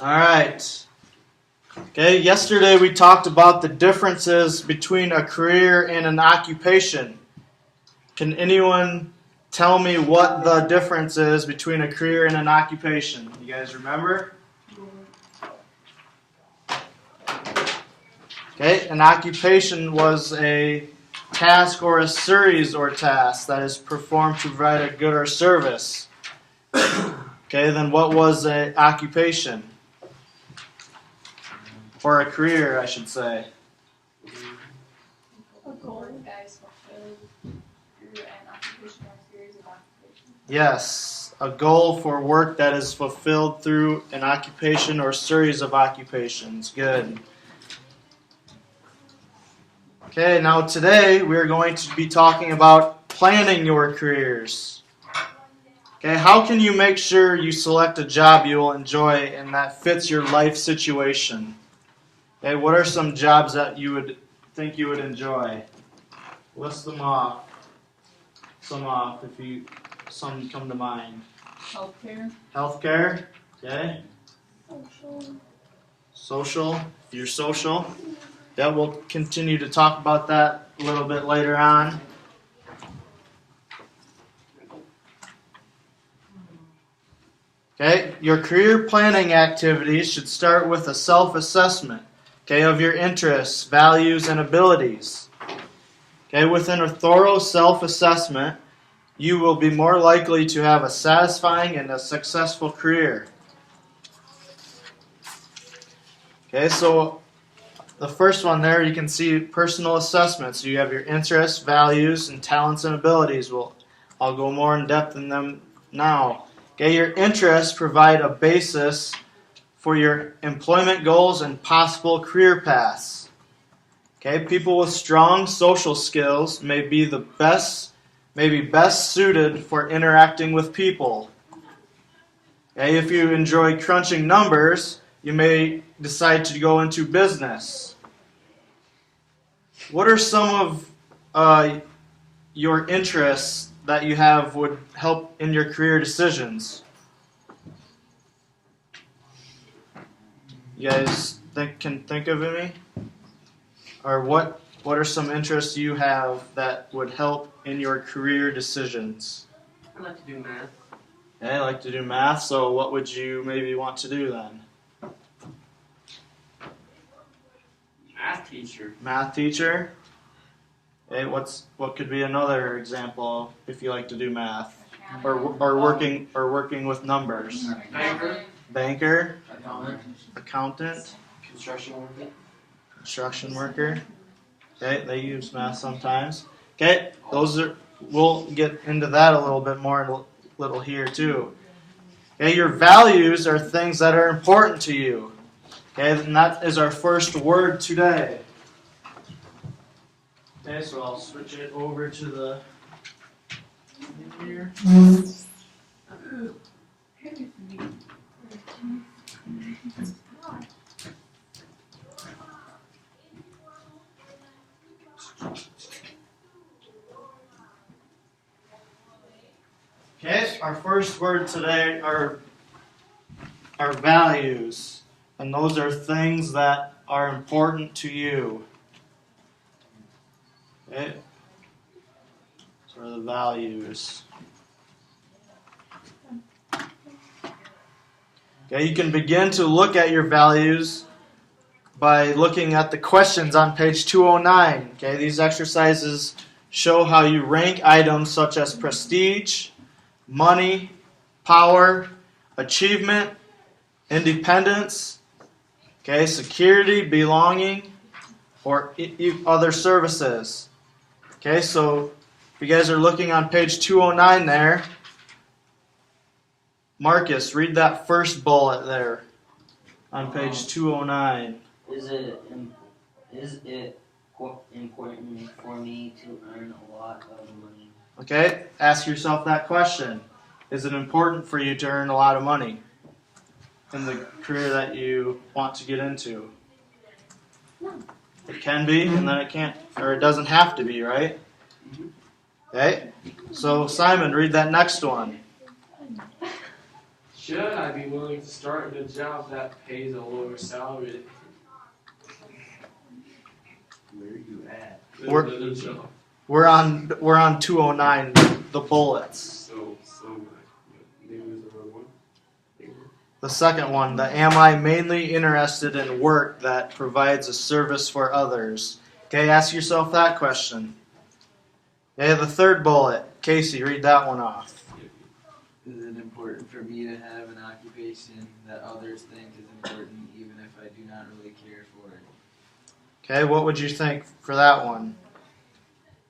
All right. Okay, yesterday we talked about the differences between a career and an occupation. Can anyone tell me what the difference is between a career and an occupation? You guys remember? Okay, an occupation was a task or a series or tasks that is performed to provide a good or service. Okay, then what was an occupation? Or a career, I should say. A goal that is fulfilled through an occupation or series of occupations. Yes, a goal for work that is fulfilled through an occupation or series of occupations. Good. Okay, now today we're going to be talking about planning your careers. Okay, how can you make sure you select a job you will enjoy and that fits your life situation? Okay, what are some jobs that you would think you would enjoy? List them off. Some off if some come to mind. Healthcare. Healthcare, okay. Social, if you're social. Yeah, we'll continue to talk about that a little bit later on. Okay, your career planning activities should start with a self-assessment, okay, of your interests, values, and abilities. Okay, within a thorough self-assessment, you will be more likely to have a satisfying and a successful career. Okay, so the first one there, you can see personal assessment. So you have your interests, values, and talents and abilities. I'll go more in depth in them now. Okay, your interests provide a basis for your employment goals and possible career paths. Okay, people with strong social skills may be best suited for interacting with people. Okay, if you enjoy crunching numbers, you may decide to go into business. What are some of your interests that you have would help in your career decisions? You guys can think of any? Or what are some interests you have that would help in your career decisions? I like to do math. Okay, I like to do math, so what would you maybe want to do then? Math teacher. Math teacher? Okay, what could be another example if you like to do math? Or working with numbers? Banker. Banker? Accountant. Accountant? Construction worker. Okay, they use math sometimes. Okay, we'll get into that a little bit more in a little here too. Okay, your values are things that are important to you. Okay, and that is our first word today. Okay, so I'll switch it over to the here. Okay, our first word today are values, and those are things that are important to you. Okay, so are the values. Okay, you can begin to look at your values by looking at the questions on page 209. Okay, these exercises show how you rank items such as prestige, money, power, achievement, independence, okay, security, belonging, or other services. Okay, so if you guys are looking on page 209 there, Marcus, read that first bullet there on page 209. Is it important for me to earn a lot of money? Okay, ask yourself that question. Is it important for you to earn a lot of money in the career that you want to get into? No. It can be, and then it can't, or it doesn't have to be, right? Okay, so Simon, read that next one. Should I be willing to start in a job that pays a lower salary Where are you at? than We're- another job? We're on 209, the bullets. So maybe it was the wrong one. The second one, the am I mainly interested in work that provides a service for others? Okay, ask yourself that question. Okay, the third bullet, Casey, read that one off. Is it important for me to have an occupation that others think is important, even if I do not really care for it? Okay, what would you think for that one?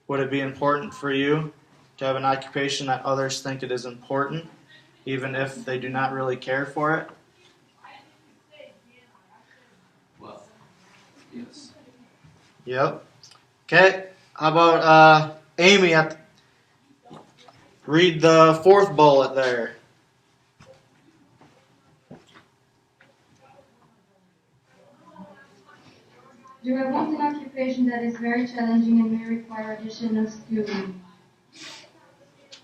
Would it be important for you to have an occupation that others think it is important, even if they do not really care for it? Well, yes. Yep. Okay, how about Amy? Read the fourth bullet there. Do I want an occupation that is very challenging and may require additional schooling?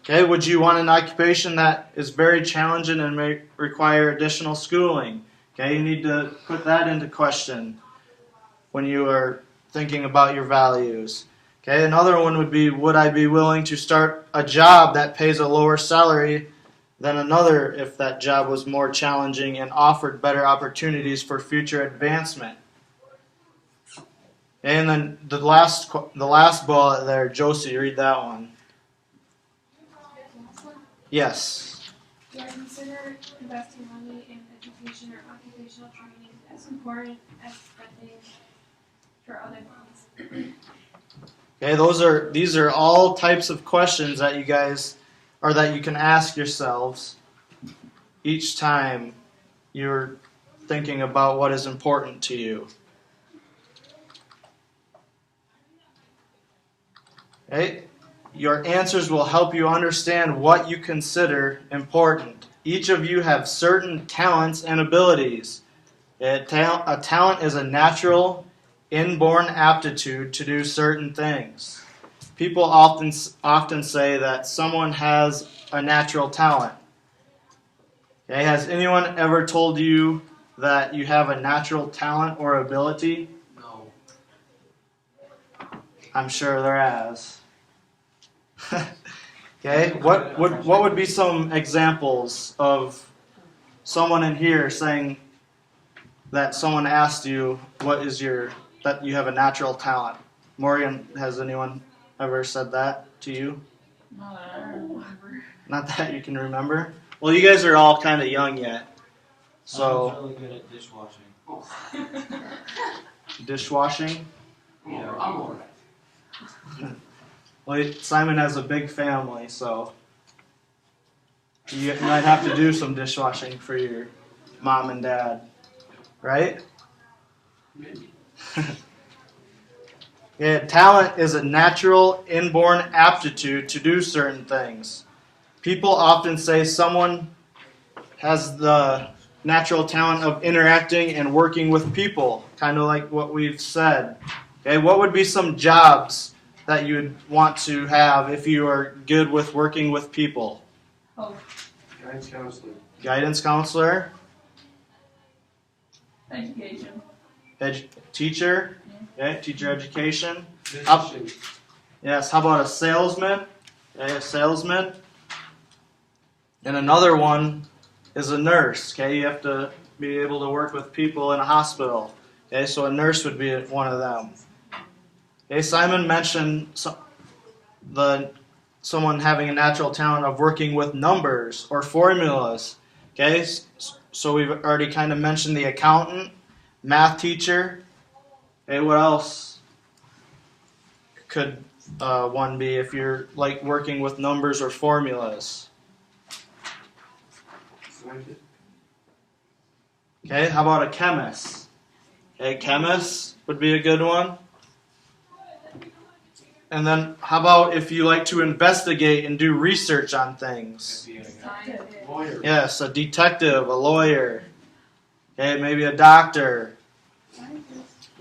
Okay, would you want an occupation that is very challenging and may require additional schooling? Okay, you need to put that into question when you are thinking about your values. Okay, another one would be, would I be willing to start a job that pays a lower salary than another if that job was more challenging and offered better opportunities for future advancement? And then the last bullet there, Josie, read that one. Yes. Do I consider investing money in education or occupational training as important as spending for other things? Okay, these are all types of questions that you guys, or that you can ask yourselves each time you're thinking about what is important to you. Okay? Your answers will help you understand what you consider important. Each of you have certain talents and abilities. A talent is a natural, inborn aptitude to do certain things. People often say that someone has a natural talent. Okay? Has anyone ever told you that you have a natural talent or ability? No. I'm sure there has. Okay, what would be some examples of someone in here saying that someone asked you that you have a natural talent? Morgan, has anyone ever said that to you? Not that I remember. Not that you can remember? Well, you guys are all kind of young yet. So, I'm really good at dishwashing. dishwashing? Yeah, I'm alright. Well, Simon has a big family, so you might have to do some dishwashing for your mom and dad, right? Maybe. Yeah, talent is a natural, inborn aptitude to do certain things. People often say someone has the natural talent of interacting and working with people, kind of like what we've said. Okay, what would be some jobs that you would want to have if you are good with working with people? Oh, Guidance counselor. Guidance counselor, education. teacher, okay, teacher education. Physician. Yes, how about a salesman? Okay, a salesman. And another one is a nurse. Okay, you have to be able to work with people in a hospital. Okay, so a nurse would be one of them. Okay, Simon mentioned someone having a natural talent of working with numbers or formulas. Okay, so we've already kind of mentioned the accountant, math teacher. Okay, what else could one be if you're like working with numbers or formulas? Scientist. Okay, how about a chemist? Okay, chemist would be a good one. And then how about if you like to investigate and do research on things? Scientist. Lawyer. Yes, a detective, a lawyer. Okay, maybe a doctor.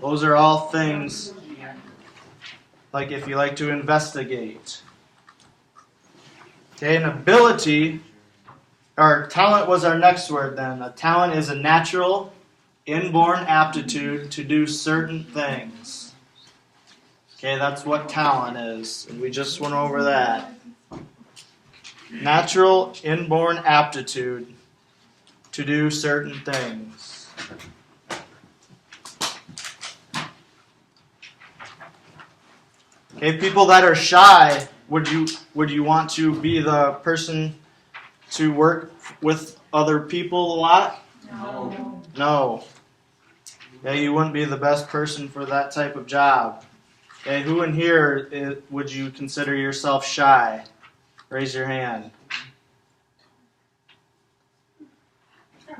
Those are all things like if you like to investigate. Okay, an ability Our talent was our next word then. A talent is a natural, inborn aptitude to do certain things. Okay, that's what talent is. And we just went over that. Natural, inborn aptitude to do certain things. Okay, people that are shy, would you want to be the person to work with other people a lot? No. No. Yeah, you wouldn't be the best person for that type of job. Okay, who in here would you consider yourself shy? Raise your hand.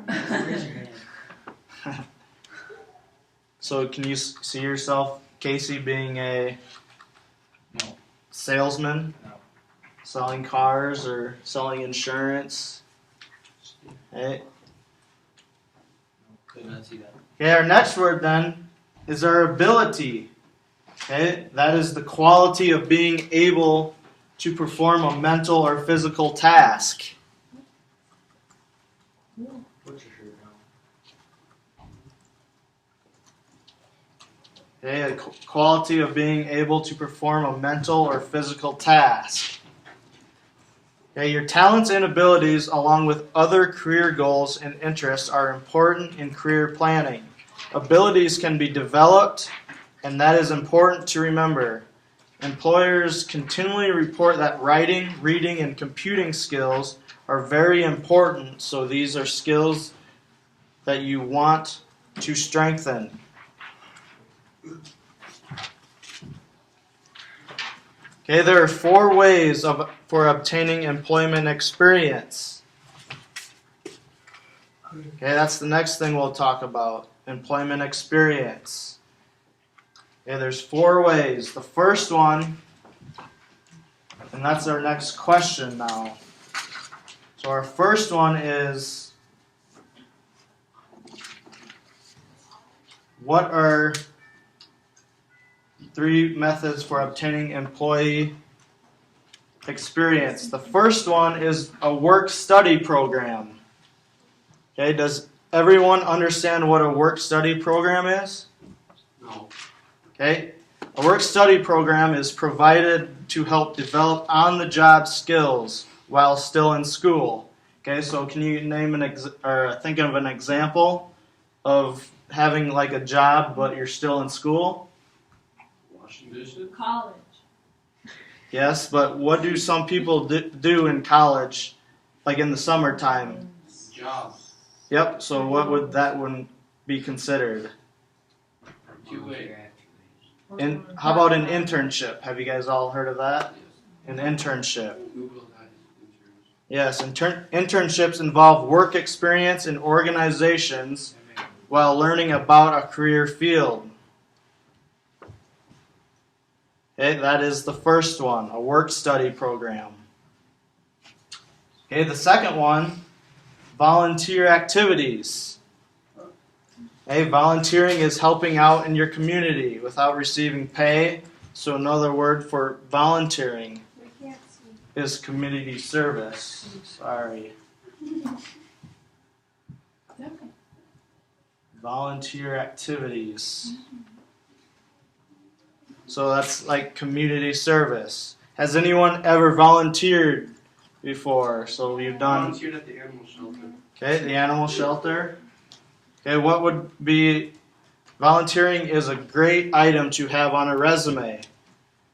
Raise your hand. So can you see yourself, Casey, being a No. salesman? No. Selling cars or selling insurance? Hey. Could not see that. Okay, our next word then is our ability. Okay, that is the quality of being able to perform a mental or physical task. Put your shirt on. Okay, the quality of being able to perform a mental or physical task. Okay, your talents and abilities, along with other career goals and interests, are important in career planning. Abilities can be developed, and that is important to remember. Employers continually report that writing, reading, and computing skills are very important, so these are skills that you want to strengthen. Okay, there are 4 ways for obtaining employment experience. Okay, that's the next thing we'll talk about, employment experience. Okay, there's 4 ways. The first one, and that's our next question now. So our first one is, what are 3 methods for obtaining employee experience? The first one is a work-study program. Okay, does everyone understand what a work-study program is? No. Okay, a work-study program is provided to help develop on-the-job skills while still in school. Okay, so can you name or think of an example of having like a job but you're still in school? Washing dishes? College. Yes, but what do some people do in college, like in the summertime? Jobs. Yep, so what would that one be considered? QA. And how about an internship? Have you guys all heard of that? An internship. Google that insurance. Yes, internships involve work experience in organizations while learning about a career field. Okay, that is the first one, a work-study program. Okay, the second one, volunteer activities. Okay, volunteering is helping out in your community without receiving pay. So another word for volunteering We can't see. is community service. Sorry. Volunteer activities. So that's like community service. Has anyone ever volunteered before? So you've done, Volunteered at the animal shelter. okay, the animal shelter. Okay, what would be, volunteering is a great item to have on a resume.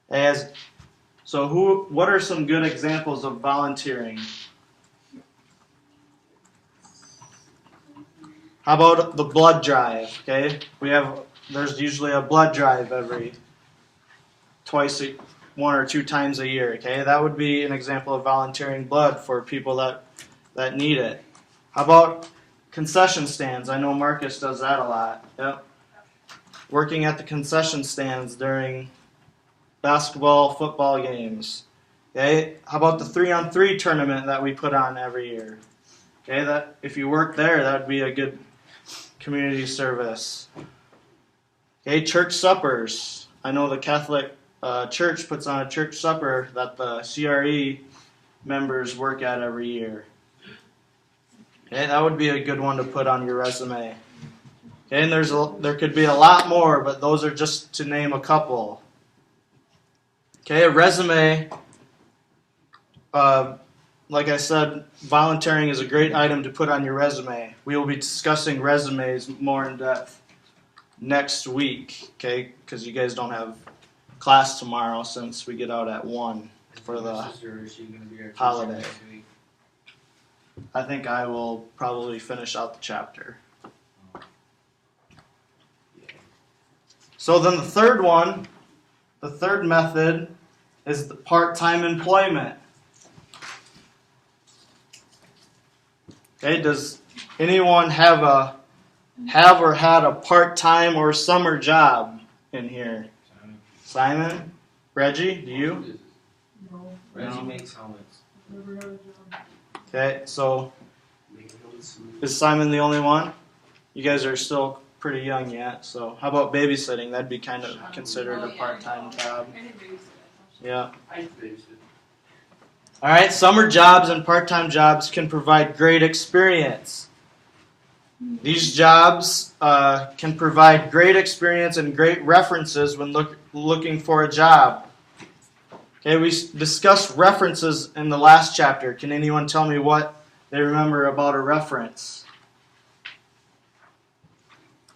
What are some good examples of volunteering? How about the blood drive? Okay, there's usually a blood drive one or two times a year. Okay, that would be an example of volunteering blood for people that need it. How about concession stands? I know Marcus does that a lot. Yep, working at the concession stands during basketball, football games. Okay, how about the 3-on-3 tournament that we put on every year? Okay, that if you work there, that would be a good community service. Okay, church suppers. I know the Catholic Church puts on a church supper that the CRE members work at every year. Okay, that would be a good one to put on your resume. Okay, and there could be a lot more, but those are just to name a couple. Okay, a resume, like I said, volunteering is a great item to put on your resume. We will be discussing resumes more in depth next week, okay, because you guys don't have class tomorrow since we get out at 1 for the Sister, is she gonna be our teacher holiday. next week? I think I will probably finish out the chapter. So then the third one, the third method is the part-time employment. Okay, does anyone have or had a part-time or summer job in here? Simon? Reggie, do you? Reggie No. makes helmets. Okay, so is Simon the only one? You guys are still pretty young yet, so how about babysitting? That'd be kind of considered a part-time job. Yeah. I faced it. All right, summer jobs and part-time jobs can provide great experience. These jobs can provide great experience and great references when looking for a job. Okay, we discussed references in the last chapter. Can anyone tell me what they remember about a reference?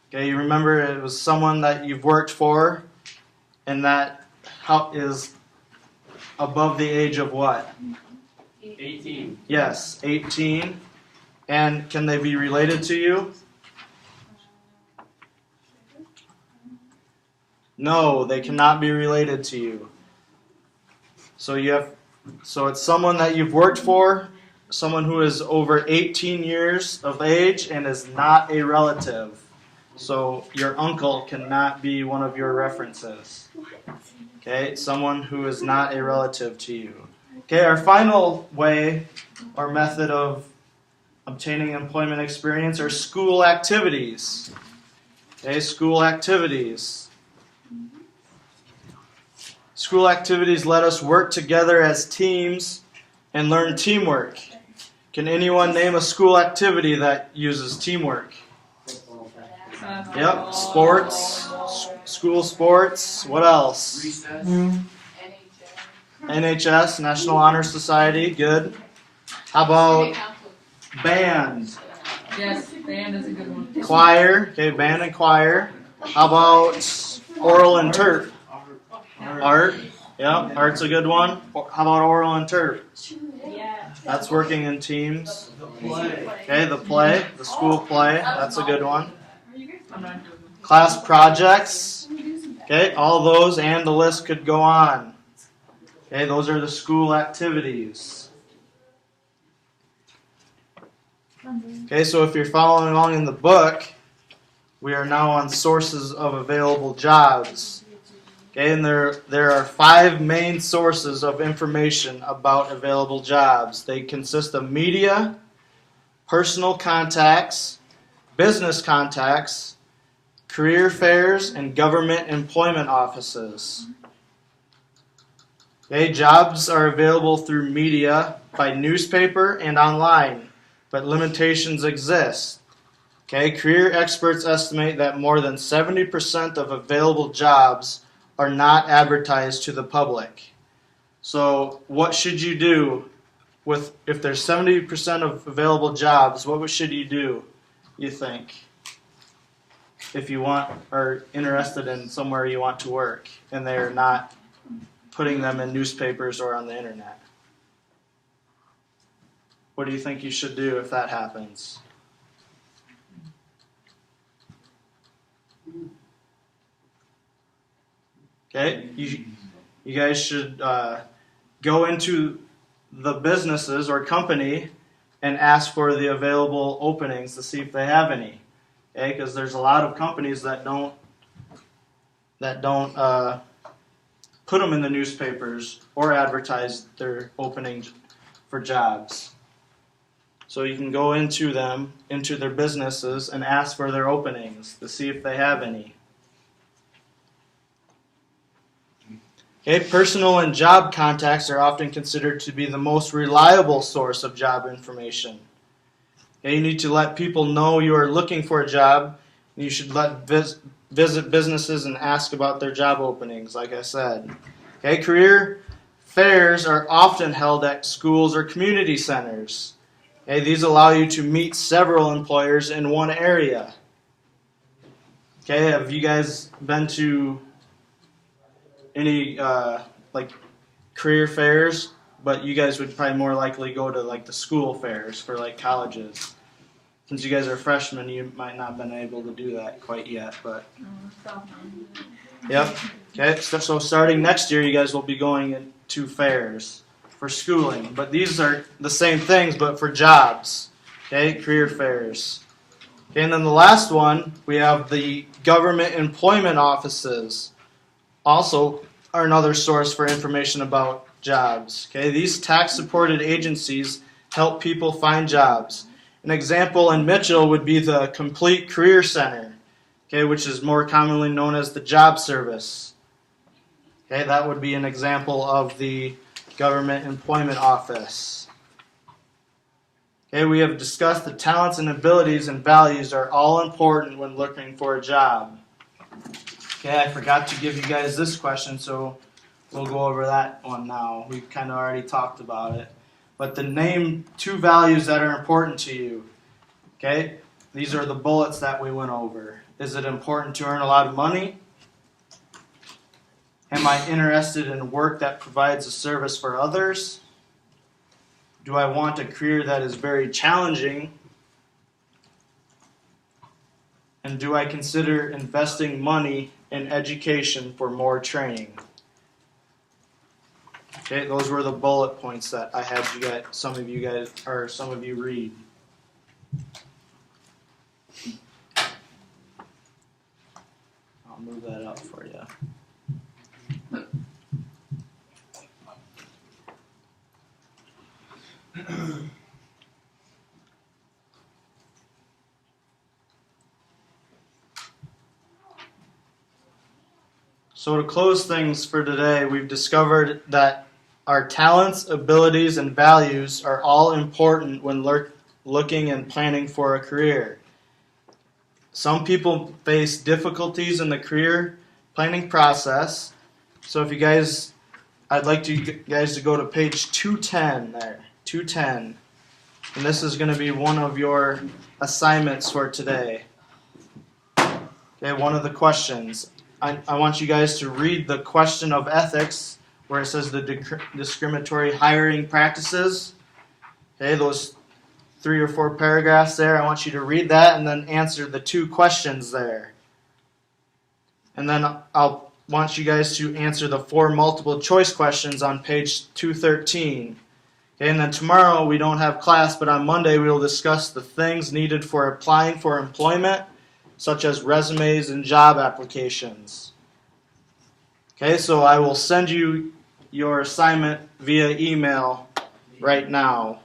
Okay, you remember it was someone that you've worked for and that is above the age of what? 18. Yes, 18. And can they be related to you? No, they cannot be related to you. So it's someone that you've worked for, someone who is over 18 years of age and is not a relative. So your uncle cannot be one of your references. Okay, someone who is not a relative to you. Okay, our final way or method of obtaining employment experience are school activities. Okay, school activities. School activities let us work together as teams and learn teamwork. Can anyone name a school activity that uses teamwork? Yep, sports, school sports. What else? Recess. NHS, National Honor Society. Good. How about band? Yes, band is a good one. Choir. Okay, band and choir. How about oral and terp? Art. Yeah, art's a good one. How about oral and terp? Yeah. That's working in teams. Play. Okay, the play, the school play. That's a good one. I'm not doing Class projects. Okay, all those and the list could go on. Okay, those are the school activities. Okay, so if you're following along in the book, we are now on sources of available jobs. Okay, and there are 5 main sources of information about available jobs. They consist of media, personal contacts, business contacts, career fairs, and government employment offices. Okay, jobs are available through media, by newspaper, and online, but limitations exist. Okay, career experts estimate that more than 70% of available jobs are not advertised to the public. So what should you do if there's 70% of available jobs? What should you do, you think? If you are interested in somewhere you want to work and they're not putting them in newspapers or on the internet. What do you think you should do if that happens? Okay, you guys should go into the businesses or company and ask for the available openings to see if they have any. Okay, because there's a lot of companies that don't put them in the newspapers or advertise their openings for jobs. So you can go into their businesses and ask for their openings to see if they have any. Okay, personal and job contacts are often considered to be the most reliable source of job information. Okay, you need to let people know you are looking for a job. You should visit businesses and ask about their job openings, like I said. Okay, career fairs are often held at schools or community centers. Okay, these allow you to meet several employers in one area. Okay, have you guys been to any like career fairs? But you guys would probably more likely go to like the school fairs for like colleges. Since you guys are freshmen, you might not have been able to do that quite yet, but Stop now. yep. Okay, so starting next year, you guys will be going to fairs for schooling. But these are the same things, but for jobs. Okay, career fairs. Okay, and then the last one, we have the government employment offices. Also are another source for information about jobs. Okay, these tax-supported agencies help people find jobs. An example in Mitchell would be the Complete Career Center, okay, which is more commonly known as the Job Service. Okay, that would be an example of the Government Employment Office. Okay, we have discussed the talents and abilities and values are all important when looking for a job. Okay, I forgot to give you guys this question, so we'll go over that one now. We've kind of already talked about it. But to name 2 values that are important to you. Okay, these are the bullets that we went over. Is it important to earn a lot of money? Am I interested in work that provides a service for others? Do I want a career that is very challenging? And do I consider investing money in education for more training? Okay, those were the bullet points that I had you guys, some of you read. I'll move that up for you. So to close things for today, we've discovered that our talents, abilities, and values are all important when looking and planning for a career. Some people face difficulties in the career planning process. So if you guys, I'd like you guys to go to page 210 there, 210. And this is going to be one of your assignments for today. Okay, one of the questions. I want you guys to read the question of ethics where it says the discriminatory hiring practices. Okay, those 3 or 4 paragraphs there. I want you to read that and then answer the 2 questions there. And then I'll want you guys to answer the 4 multiple choice questions on page 213. Okay, and then tomorrow we don't have class, but on Monday we will discuss the things needed for applying for employment, such as resumes and job applications. Okay, so I will send you your assignment via email right now.